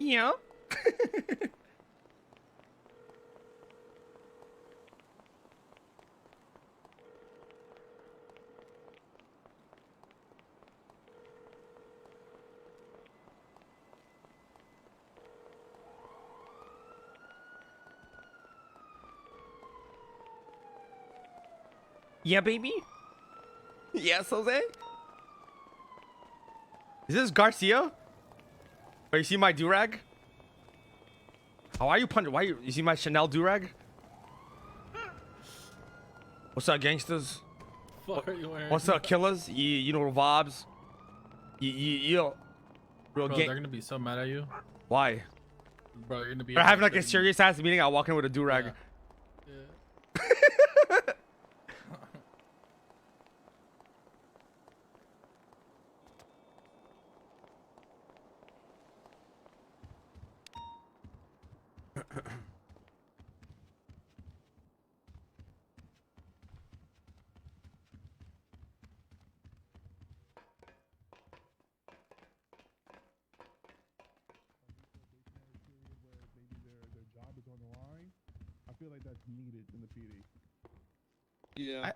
Yeah. Yeah, baby. Yeah, Soze. Is this Garcia? Oh, you see my durag? Oh, why are you punching? Why you see my Chanel durag? What's up, gangsters? What are you wearing? What's up, killers? You know vibes. You real Bro, gang. they're gonna be so mad at you. Why? Bro, you're gonna be. We're having like a serious ass meeting. I walk in with a durag. Yeah. I feel like that's needed in the PD. Yeah.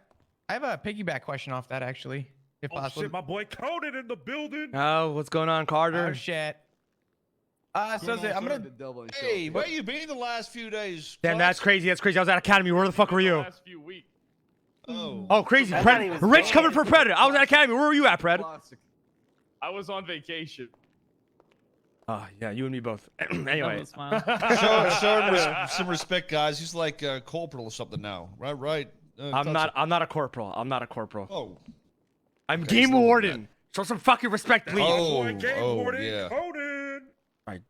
I have a piggyback question off that actually, if Oh possible. shit, my boy Conan in the building. Oh, what's going on, Carter? Oh shit. So I'm gonna. Hey, where you been the last few days? Damn, that's crazy. That's crazy. I was at Academy. Where the fuck were you? Last few weeks. Oh, crazy. Rich coming for Pred. I was at Academy. Where were you at, Pred? I was on vacation. Oh, yeah, you and me both. Anyway. Show him some respect, guys. He's like corporal or something now, right? I'm not a corporal. I'm not a corporal. Oh. I'm Okay, game so warden. Show some fucking respect, please. Yeah. Conan. Right.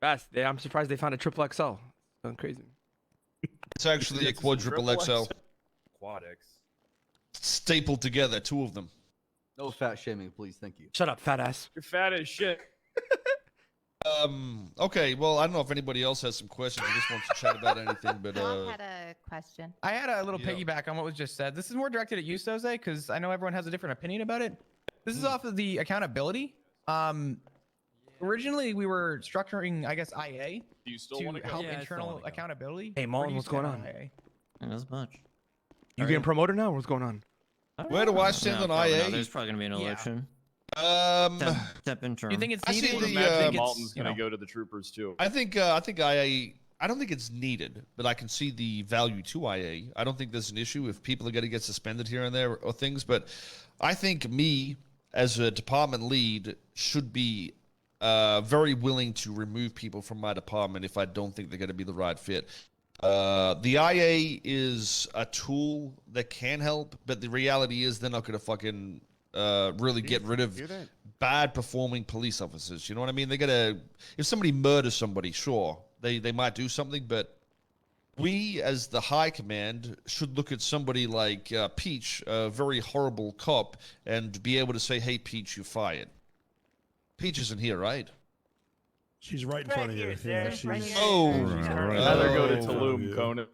Best. I'm surprised they found a triple XL. Going crazy. It's actually a quadruple XL. Quad X. Stapled together, two of them. No fat shaming, please. Thank you. Shut up, fat ass. You're fat as shit. Okay, well, I don't know if anybody else has some questions or just wants to chat about anything, but I had a question. I had a little Yeah. piggyback on what was just said. This is more directed at you, Soze, because I know everyone has a different opinion about it. This is off of the accountability. Originally we were structuring, I guess, IA Do you still to want to go? help Yeah, I still internal wanna go. accountability. Hey, Mullen, Where do you what's going stand on? IA? Not as much. You getting promoted now? What's going on? Where do I stand on probably IA? not. There's probably gonna be an Yeah. election. Um, Step interim. Do you think it's I see needed? the, Or do you think it's, Malton's you gonna know, go to the troopers too. I think IA. I don't think it's needed, but I can see the value to IA. I don't think there's an issue if people are going to get suspended here and there or things, but I think me as a department lead should be very willing to remove people from my department if I don't think they're going to be the right fit. The IA is a tool that can help, but the reality is they're not going to fucking really get rid of bad performing police officers. You know what I mean? They're gonna, if somebody murders somebody, sure, they might do something, but we as the high command should look at somebody like Peach, a very horrible cop, and be able to say, hey, Peach, you're fired. Peach isn't here, right? She's right in front of you. Yeah, she's. Right here. Oh, Right. Rather go to Oh. Tulum, Conan.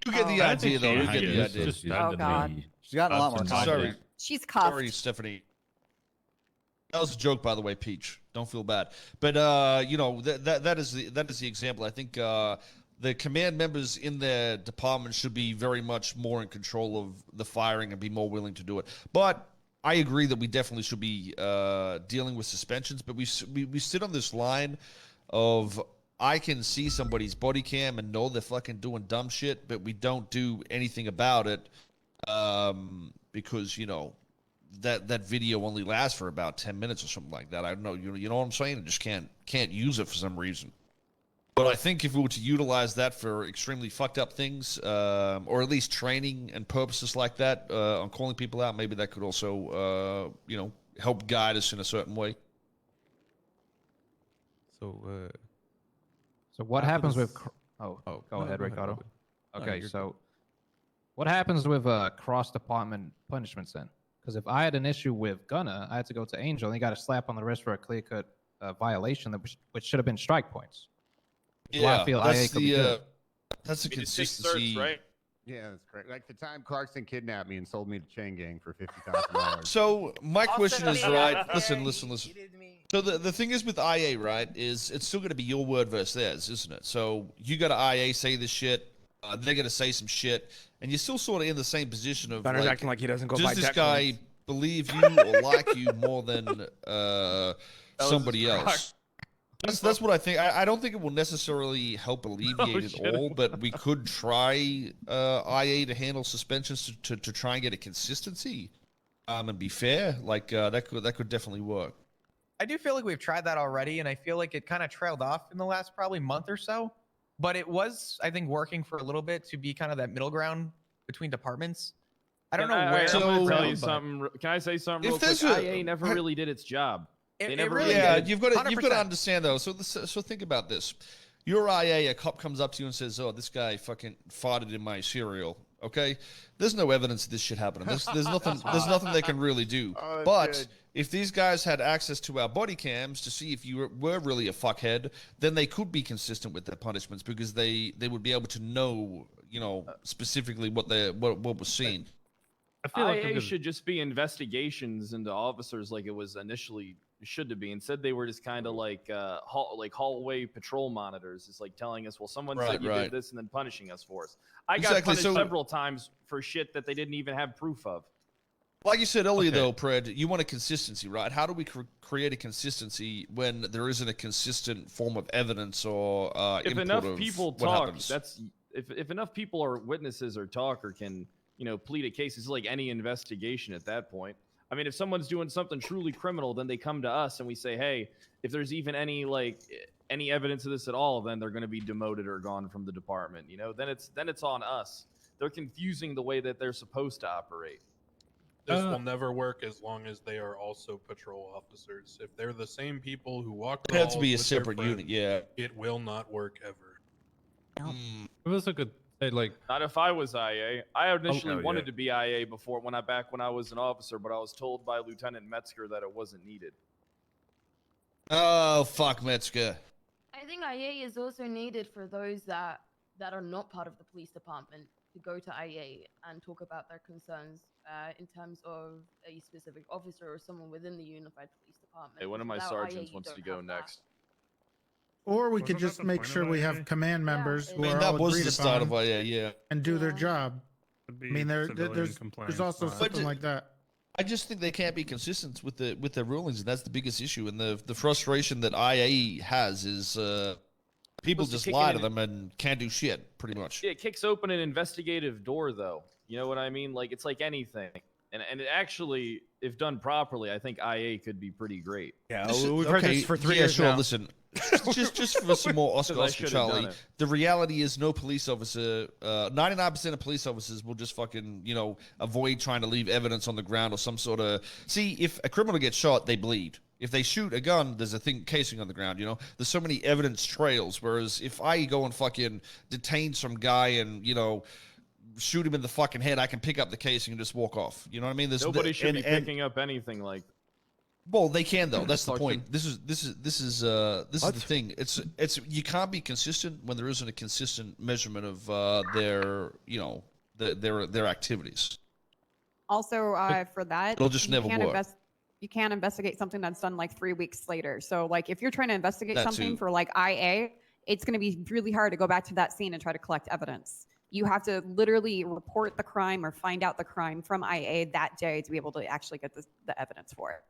You get the Oh. idea, though. You get the idea. Oh God, She's gotten a lot more Sorry, confident. she's cuffed. sorry, Stephanie. That was a joke, by the way, Peach. Don't feel bad. But you know, that is the example. I think the command members in their department should be very much more in control of the firing and be more willing to do it. But I agree that we definitely should be dealing with suspensions. But we sit on this line of I can see somebody's body cam and know they're fucking doing dumb shit, but we don't do anything about it because, you know, that video only lasts for about 10 minutes or something like that. I don't know. You know what I'm saying? I just can't use it for some reason. But I think if we were to utilize that for extremely fucked up things, or at least training and purposes like that, on calling people out, maybe that could also, you know, help guide us in a certain way. So what happens with? Go ahead, Ricardo. Okay, so what happens with cross department punishments then? Because if I had an issue with Gunna, I had to go to Angel and he got a slap on the wrist for a clear cut violation that which should have been strike points. So I feel IA that's could be good. that's the I mean, it's 6 consistency. certs, right? Yeah, that's correct. Like the time Clarkson kidnapped me and sold me to Chang Gang for $50,000. So my question is, right? Listen. So the thing is with IA, right, is it's still going to be your word versus theirs, isn't it? So you got to IA say this shit, they're going to say some shit, and you're still sort of in the same position of Gunner's like, acting like he doesn't go does by this deck guy coins. believe you or like you more than somebody else? That's what I think. I don't think it will necessarily help alleviate it all, but we could try IA to handle suspensions to try and get a consistency and be fair. Like that could definitely work. I do feel like we've tried that already, and I feel like it kind of trailed off in the last probably month or so. But it was, I think, working for a little bit to be kind of that middle ground between departments. I don't know where. I'm gonna tell you but something. Can I say something real If quick? there's IA never really did its job. It, They it never really Yeah, did. you've got to 100%. understand though. So think about this. You're IA, a cop comes up to you and says, "Oh, this guy fucking farted in my cereal." Okay, there's no evidence of this shit happening. There's nothing they can really do. Oh, But good. if these guys had access to our body cams to see if you were really a fuckhead, then they could be consistent with their punishments because they would be able to know, specifically what was seen. I feel like IA should just be investigations into officers like it was initially should to be. Instead, they were just kind of like hallway patrol monitors. It's like telling us, well, someone said you did this and then punishing us for us. I got Exactly, punished so- several times for shit that they didn't even have proof of. Like you said earlier, though, Pred, you want a consistency, right? How do we create a consistency when there isn't a consistent form of evidence or If input enough of people what talk, happens? that's if enough people are witnesses or talk or can plead a case. It's like any investigation at that point. I mean, if someone's doing something truly criminal, then they come to us and we say, hey, if there's even any evidence of this at all, then they're going to be demoted or gone from the department. Then it's on us. They're confusing the way that they're supposed to operate. This will never work as long as they are also patrol officers. If they're the same people who walk the It has to halls be a with their separate friends, unit, yeah. it will not work ever. It was a good, like, Not if I was IA. I initially hell yeah. wanted to be IA before when I was an officer, but I was told by Lieutenant Metzger that it wasn't needed. Oh, fuck, Metzger. I think IA is also needed for those that are not part of the police department to go to IA and talk about their concerns in terms of a specific officer or someone within the unified police department. Hey, one of my Without sergeants IA, you wants to don't go have that. next. Or we Wasn't could that just the make point sure of we IA? have command members I who mean, are that all was agreed the start upon of IA, yeah. and do their Yeah. job. Would I be mean, civilian there's compliance also fine. something like that. I just think they can't be consistent with their rulings, and that's the biggest issue. And the frustration that IA has is people Supposed to just kick lie in to them and can't do shit, pretty much. Yeah, it kicks open an investigative door, though. You know what I mean? Like, it's like anything. And it actually, if done properly, I think IA could be pretty great. Yeah, This is- we've heard this for 3 years sure, now. Listen, just for some more Oscar 'Cause I Oscar should've done Charlie, it. the reality is no police officer, 99% of police officers will just fucking, avoid trying to leave evidence on the ground or some sort of... See, if a criminal gets shot, they bleed. If they shoot a gun, there's a casing on the ground, There's so many evidence trails, whereas if I go and fucking detain some guy and, shoot him in the fucking head, I can pick up the casing and just walk off. You know what I mean? Nobody should be picking up anything like that. Well, they can though. That's the Clarkson. point. This is the thing. It's you can't be consistent when there isn't a consistent measurement of their their activities. Also, for that, It'll just never work. You can't investigate something that's done like 3 weeks later. So, like, if you're trying to investigate That something too. for like IA, it's going to be really hard to go back to that scene and try to collect evidence. You have to literally report the crime or find out the crime from IA that day to be able to actually get the evidence for it.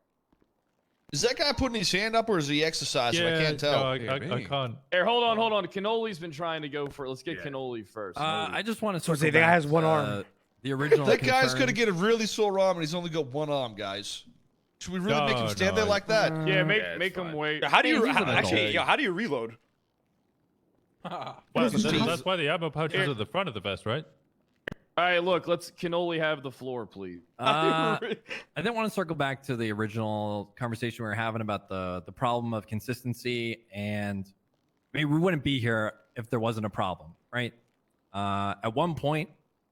Is that guy putting his hand up or is he exercising? I can't tell. No, I can't. Here, hold on. Cannoli's been trying to go for it. Let's get Cannoli first. I just want to So say the guy has one arm. The original. That guy's concern- gonna get a really sore arm and he's only got one arm, guys. Should we really make him stand there like that? Yeah, it's make him fine. wait. How do you He's an actually? adult. Yeah, how do you reload? That's why the ammo pouch is at the front of the vest, right? All right, look, let's Cannoli have the floor, please. I didn't want to circle back to the original conversation we were having about the problem of consistency, and I mean, we wouldn't be here if there wasn't a problem, right? At one point,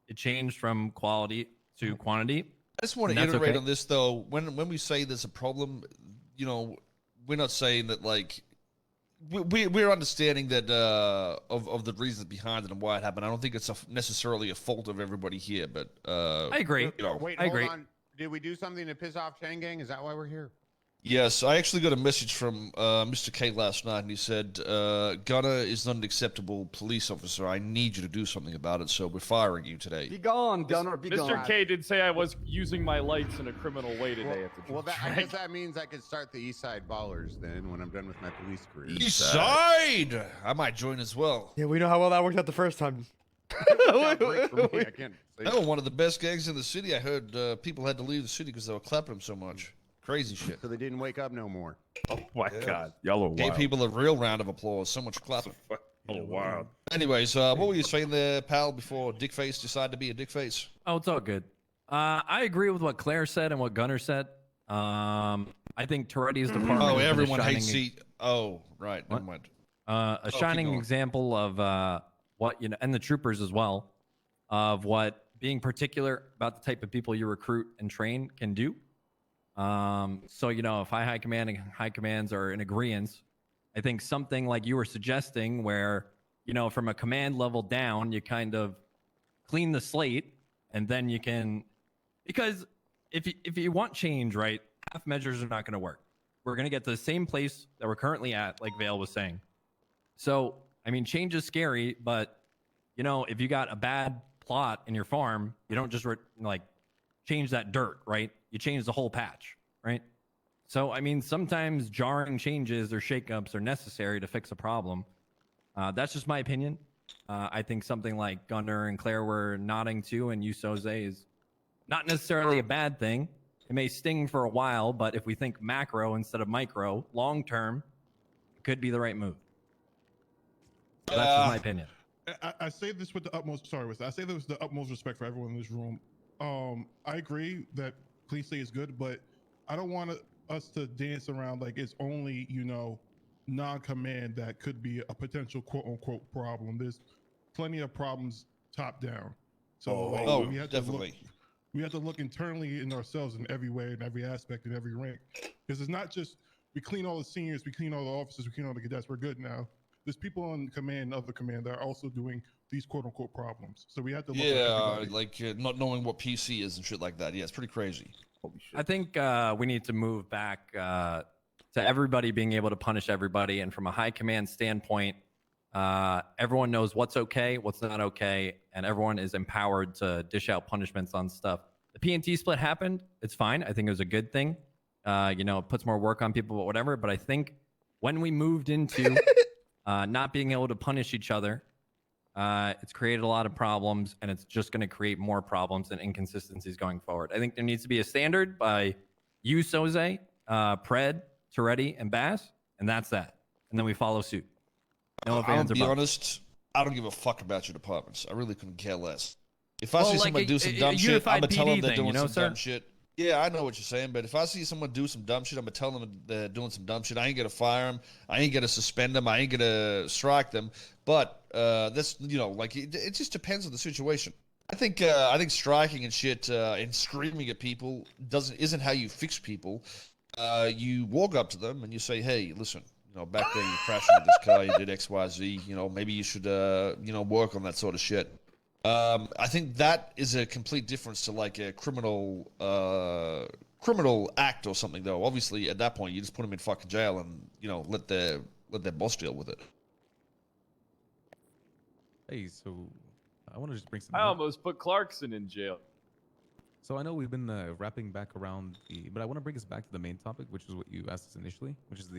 it changed from quality to quantity. I just want to And that's iterate okay. on this though. When we say there's a problem, we're not saying that like we're understanding that of the reasons behind it and why it happened. I don't think it's necessarily a fault of everybody here, but I agree. You know, Wait, I hold agree. on. Did we do something to piss off Chang Gang? Is that why we're here? yes, I actually got a message from Mr. K last night, and he said, Gunner is not an acceptable police officer. I need you to do something about it, so we're firing you today. Be gone, Gunner. Be gone. Mr. K did say I was using my lights in a criminal way today at the Well, I track. guess that means I could start the East Side Ballers then when I'm done with my police career. East Side! I might join as well. Yeah, we know how well that worked out the first time. Sounds great for me, I can't say. They were one of the best gangs in the city. I heard people had to leave the city because they were clapping them so much. Crazy shit. So they didn't wake up no more. Oh my Yeah. god, y'all are Gave wild. people a real round of applause. So much clapping. Oh wow. Anyways, what were you saying there, pal, before Dickface decided to be a Dickface? Oh, it's all good. I agree with what Claire said and what Gunner said. I think Toretti's department. Oh, has been a everyone shining hates seat. Oh, right. Never mind. a keep shining going. example of what and the troopers as well, of what being particular about the type of people you recruit and train can do. So if high command and high commands are in agreement, I think something like you were suggesting, where from a command level down, you kind of clean the slate, and then you can, because if you want change, right, half measures are not going to work. We're going to get to the same place that we're currently at, like Vale was saying. So change is scary, but if you got a bad plot in your farm, you don't just change that dirt, right? You change the whole patch, right? So sometimes jarring changes or shakeups are necessary to fix a problem. That's just my opinion. I think something like Gunner and Claire were nodding to, and you, Soze, is not necessarily a bad thing. It may sting for a while, but if we think macro instead of micro, long term, it could be the right move. So that's just my opinion. I say this with the utmost I say this with the utmost respect for everyone in this room. I agree that policing is good, but I don't want us to dance around like it's only non-command that could be a potential quote-unquote problem. There's plenty of problems top down. So we have definitely. we have to look internally in ourselves in every way, in every aspect, in every rank, because it's not just we clean all the seniors, we clean all the officers, we clean all the cadets, we're good now. There's people on command of the command that are also doing these quote-unquote problems. So we have to look at everybody. like not knowing what PC is and shit like that. Yeah, it's pretty crazy. Holy shit. I think we need to move back to everybody being able to punish everybody. And from a high command standpoint, everyone knows what's okay, what's not okay, and everyone is empowered to dish out punishments on stuff. The PNT split happened. It's fine. I think it was a good thing. It puts more work on people, but whatever. But I think when we moved into not being able to punish each other, it's created a lot of problems, and it's just going to create more problems and inconsistencies going forward. I think there needs to be a standard by you, Soze, Pred, Toretti, and Baas, and that's that. And then we follow suit. No I'll fans be above. honest, I don't give a fuck about your departments. I really couldn't care less. If I see Well, like somebody a- do some a dumb shit, I'm unified gonna tell them PD they're thing, doing you know, some dumb sir? shit. Yeah, I know what you're saying, but if I see someone do some dumb shit, I'm gonna tell them they're doing some dumb shit. I ain't gonna fire them. I ain't gonna suspend them. I ain't gonna strike them. But that's it just depends on the situation. I think striking and shit and screaming at people isn't how you fix people. You walk up to them and you say, "Hey, listen, back there you crashed into this car, you did X, Y, Z. Maybe you should work on that sort of shit." I think that is a complete difference to like a criminal act or something, though. Obviously, at that point, you just put them in fucking jail and let their boss deal with it. Hey, so I want to just bring some. I almost put Clarkson in jail. So I know we've been wrapping back around but I want to bring us back to the main topic, which is what you asked us initially, which is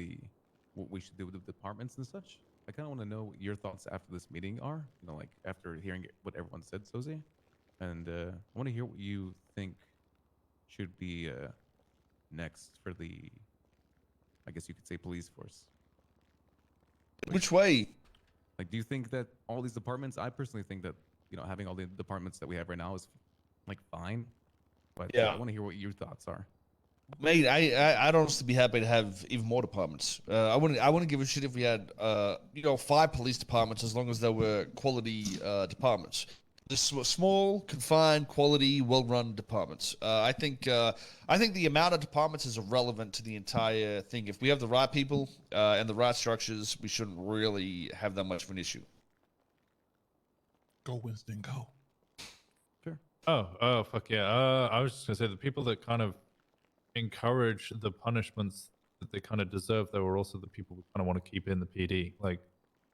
what we should do with the departments and such. I kind of want to know what your thoughts after this meeting are, like after hearing what everyone said, Soze. And I want to hear what you think should be next for the, I guess you could say, police force. Which way? Like, do you think that all these departments, I personally think that, having all the departments that we have right now is like fine. But Yeah. I want to hear what your thoughts are. Mate, I'd honestly be happy to have even more departments. I wouldn't give a shit if we had 5 police departments as long as they were quality departments. Just small, confined, quality, well-run departments. I think the amount of departments is irrelevant to the entire thing. If we have the right people and the right structures, we shouldn't really have that much of an issue. Go, Winston, go. Oh, fuck yeah. I was just gonna say the people that kind of encourage the punishments that they kind of deserve, though, are also the people we kind of want to keep in the PD. Like,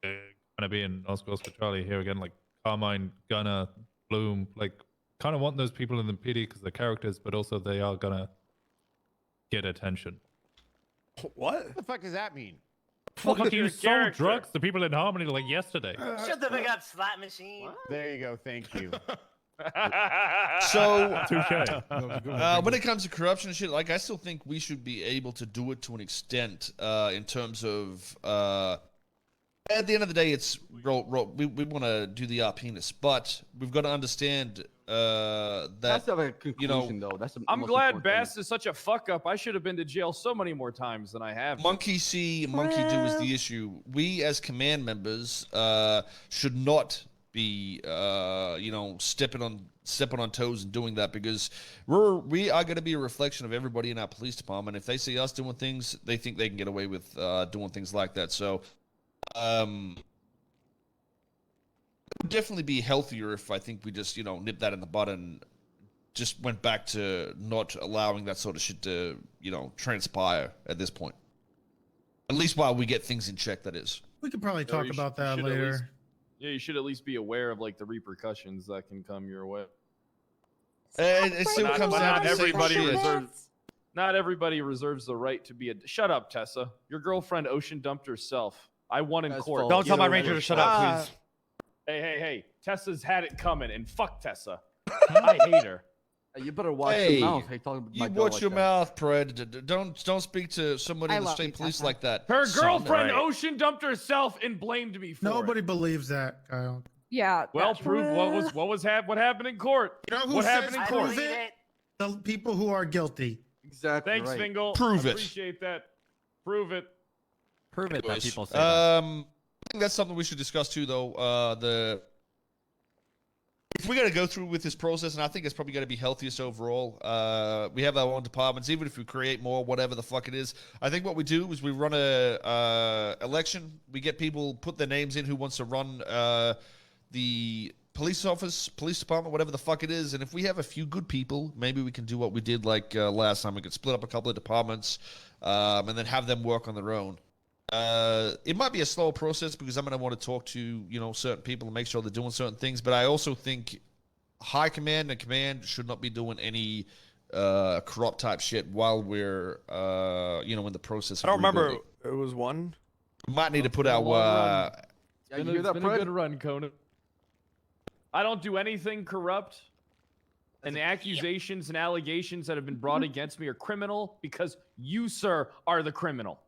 kind of being Oscar Charlie here again, like Carmine, Gunner, Bloom, like, kind of want those people in the PD because they're characters, but also they are gonna get attention. What the fuck does that mean? Fuck, you sold drugs to people in Harmony like yesterday. Shut the fuck up, slot machine. There you go. Thank you. So, Touché. when it comes to corruption and shit, like, I still think we should be able to do it to an extent in terms of, at the end of the day, it's, we want to do the RPness, but we've got to understand that, That's not a conclusion, though. That's the I'm most glad important Baas is such a fuck up. I should have been to jail so many more times than I have. Monkey see, monkey do is the issue. We as command members should not be stepping on toes and doing that, because we are going to be a reflection of everybody in our police department. If they see us doing things, they think they can get away with doing things like that. So it would definitely be healthier if I think we just nip that in the bud and just went back to not allowing that sort of shit to transpire at this point, at least while we get things in check. That is, We could probably talk about that later. Yeah, you should at least be aware of like the repercussions that can come your way. It still comes down to everybody shit. reserves. Not everybody reserves the right to be a. Shut up, Tessa. Your girlfriend ocean dumped herself. I won in court. Don't tell my ranger to shut up, please. Hey. Tessa's had it coming, and fuck Tessa. I hate her. You better watch Hey, your mouth. Hey, talking about you my girl watch like your that. mouth, Pred. Don't speak to somebody I in the love state you, police Tessa. like that. Her son. girlfriend ocean dumped herself and blamed me for Nobody it. believes that, Kyle. Yeah. Well, that- prove what happened in court. You know who What says happened in prove court? it? The people who are guilty. Exactly. Thanks, right. Fingal. Prove it. Appreciate that. Prove it. Prove it that Anyways, people say that. I think that's something we should discuss too, though. If we got to go through with this process, and I think it's probably going to be healthiest overall. We have our own departments, even if we create more, whatever the fuck it is. I think what we do is we run a election. We get people put their names in who wants to run the police office, police department, whatever the fuck it is. And if we have a few good people, maybe we can do what we did like last time. We could split up a couple of departments and then have them work on their own. It might be a slow process because I'm going to want to talk to certain people and make sure they're doing certain things. But I also think high command and command should not be doing any corrupt type shit while we're in the process. I don't remember. It was one. We might need to put our. Yeah, you hear It's that, been a Fred? good run, Conan. I don't do anything corrupt. And the accusations and allegations that have been brought against me are criminal because you, sir, are the criminal.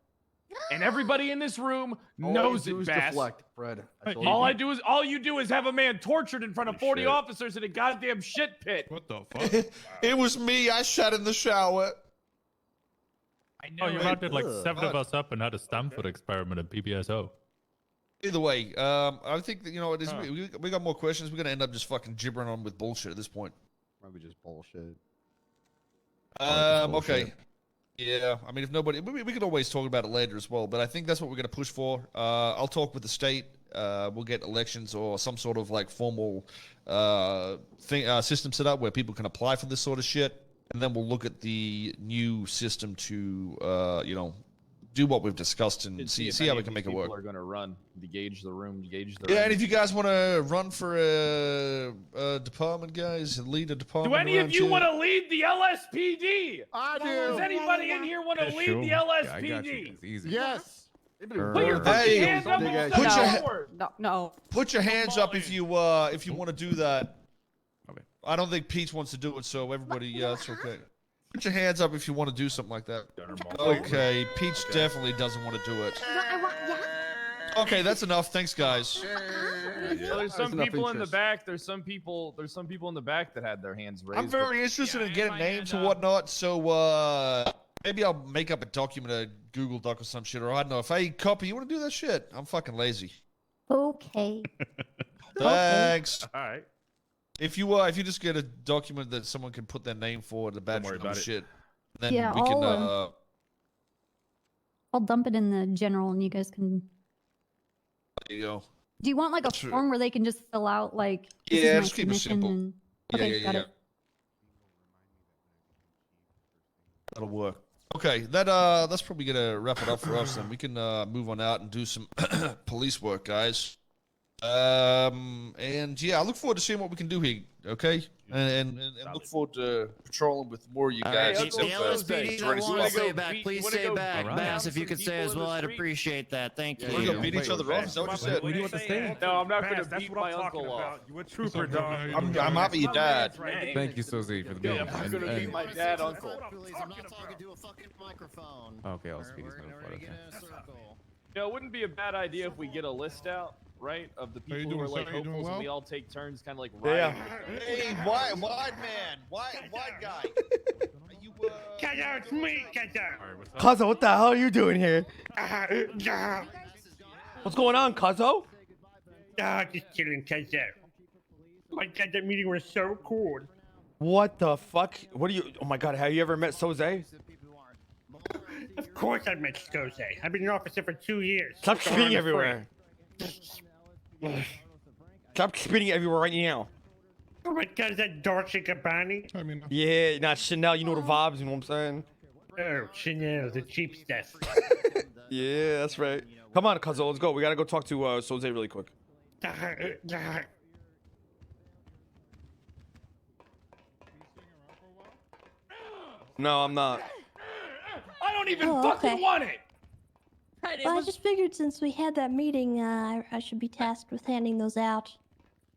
And everybody in this room knows it, Baas. Deflect, Fred. All you do is have a man tortured in front of 40 officers in a goddamn shit pit. What the fuck? It was me. I shot in the shower. I know. Oh, you rounded like 7 of us up and had a Stanford experiment at PBSO. Either way, I think that it is. We got more questions. We're gonna end up just fucking gibbering on with bullshit at this point. Probably just bullshit. Okay. Yeah, I mean, if nobody, we could always talk about it later as well. But I think that's what we're gonna push for. I'll talk with the state. We'll get elections or some sort of like formal system set up where people can apply for this sort of shit, and then we'll look at the new system to do what we've discussed and see how we can make it work. People are going to run to gauge the room, Yeah, and if you guys want to run for a department, guys, lead a department. Do any of you around want to lead the LSPD? I do. Does anybody in here want to lead the LSPD? I got you. It's easy. Yes. Put your fucking hands up and Put step your forward. No. Put your hands up if you want to do that. Okay. I don't think Peach wants to do it, so everybody, it's okay. Put your hands up if you want to do something like that. Okay, Peach definitely doesn't want to do it. Okay, that's enough. Thanks, guys. So there's some people in the back. There's some people in the back that had their hands raised. I'm very interested in getting names and whatnot, so maybe I'll make up a document, a Google Doc or some shit, or I don't know. If I copy, you want to do that shit? I'm fucking lazy. Okay. Thanks. All right. If you just get a document that someone can put their name for the badge worry number about it. shit, then Yeah, we can. I'll dump it in the general, and you guys can. There you go. Do you want like a That's true. form where they can just fill out like? This Yeah, is my just keep it submission simple. and- Yeah, Okay, yeah, got yeah. it. That'll work. Okay, that's probably gonna wrap it up for us. Then we can move on out and do some police work, guys. And yeah, I look forward to seeing what we can do here. Okay, and look forward to patrolling with more of you guys. The LSPD that want to stay back, please stay back. Alright. Bass, if you could stay as well, I'd appreciate that. Thank you. We're gonna beat each other up. Is that what you said? We do have to stay. No, I'm not going to beat my uncle off. You a trooper, dog. I'm happy you died. Thank you, Soze, for the meeting. I'm going to beat my dad uncle. I'm not talking to a fucking microphone. Okay, LSPD's notified. Okay. You know, it wouldn't be a bad idea if we get a list out, right, of the Are you people who are doing like so- are you doing hopefuls, and well? we all take turns, kind of like Yeah. riding. Hey, wide man, wide guy. Are you It's me, Kazo, what the hell are you doing here? What's going on, Kazo? Just chilling, Kazo. My God, that meeting was so cool. What the fuck? What do you? Oh my god, have you ever met Soze? Of course I met Soze. I've been an officer for 2 years. Stop So spitting I'm everywhere. Stop spitting everywhere right now. Oh my God, is that Dolce Gabbani? I mean, Yeah, not Chanel. You know the vibes. You know what I'm saying? Oh, Chanel, the cheap stuff. Yeah, that's right. Come on, Kazo, let's go. We gotta go talk to Soze really quick. No, I'm not. I don't even Oh, fucking okay. want it. Well, I just figured since we had that meeting, I should be tasked with handing those out.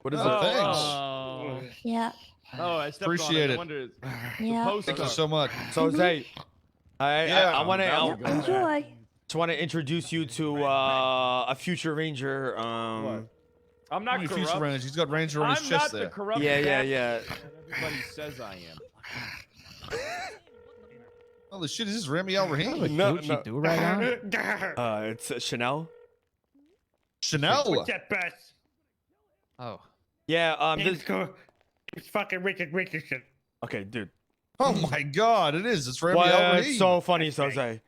What is Oh, it? thanks. Yeah. Oh, I stepped Appreciate on it. it. I wondered. Yeah. Thank you so much. Soze, I want Yep, to. enjoy. Just want to introduce you to a future ranger. I'm How not many future corrupt. rangers? He's got ranger on his I'm chest not the there. corrupt. Yeah. bastard Everybody says I am. Holy shit, is this Ramee Rahim? No, Gucci do-rag on? it's Chanel. Chanel. What's that, Bass? Oh. Yeah. It's cool. It's fucking Richardson. Okay, dude. Oh my god, it is. It's Ramee Well, Rahim. it's so funny, Soze.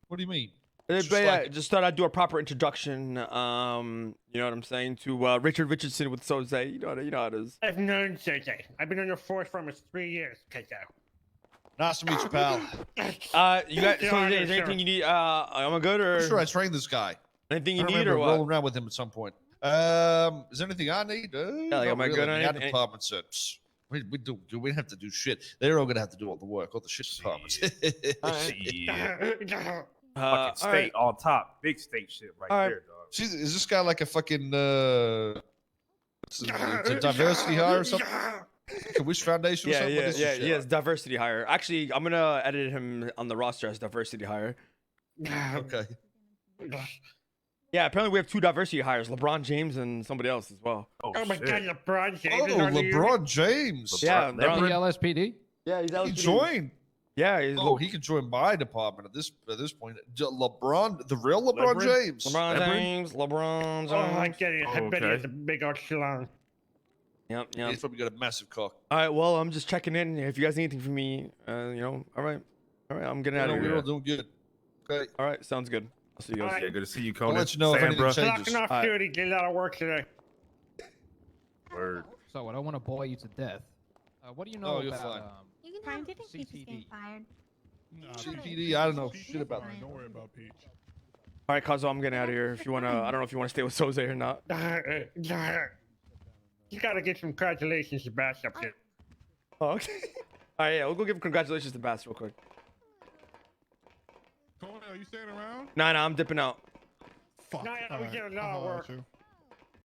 What do you mean? But Just yeah, like- just thought I'd do a proper introduction. You know what I'm saying, to Richardson with Soze. You know how it is. I've known Soze. I've been on your force for almost 3 years, Kazo. Nice to meet you, pal. You got Yeah, Soze? Is there sure. anything you need? Am I good or I'm sure I trained this guy. anything you I need remember or what? rolling around with him at some point. Is there anything I need? like, Not am I good on Our anything? department said, we don't have to do shit. They're all gonna have to do all the work, all the shit departments. All right. on top, big state shit right All right. there, dog. Jeez, is this guy like a fucking it's a diversity hire or something? Like a Wish Foundation or Yeah, something? What yeah, is this yeah. shit? He has diversity hire. Actually, I'm gonna edit him on the roster as diversity hire. Okay. Yeah, apparently we have 2 diversity hires: LeBron James and somebody else as well. Oh, Oh my shit. God, LeBron James. Oh, is on the unit. LeBron James. Yeah, The they're- LSPD? yeah, he's He joined. Yeah, he's Oh, he can join my department at this point. LeBron, the real LeBron James. LeBron James. LeBron James. Oh, I get it. I bet he Okay. has a big old schlong. Yep. He's probably got a massive cock. All right. Well, I'm just checking in. If you guys need anything from me, all right. I'm getting out of We're here. all doing good. Okay. All right. Sounds good. I'll see you guys. Yeah, good to see you, I'll Conan. let you know if anything Sandra. changes. Clocking off All right. duty. Did a lot of work today. Word. So I don't want to bore you to death. What do you know Oh, you're about fine. You can have CPD? fired. CPD, I don't know shit about that. Don't worry about Peach. All right, Kazo, I'm getting out of here. If you wanna, I don't know if you wanna stay with Soze or not. You gotta get some congratulations to Bass up there. Oh, okay. All right. Yeah, we'll go give congratulations to Bass real quick. Conan, are you staying around? Nah, I'm dipping out. Fuck. No, we Alright, did a lot I'll of holler work. at you.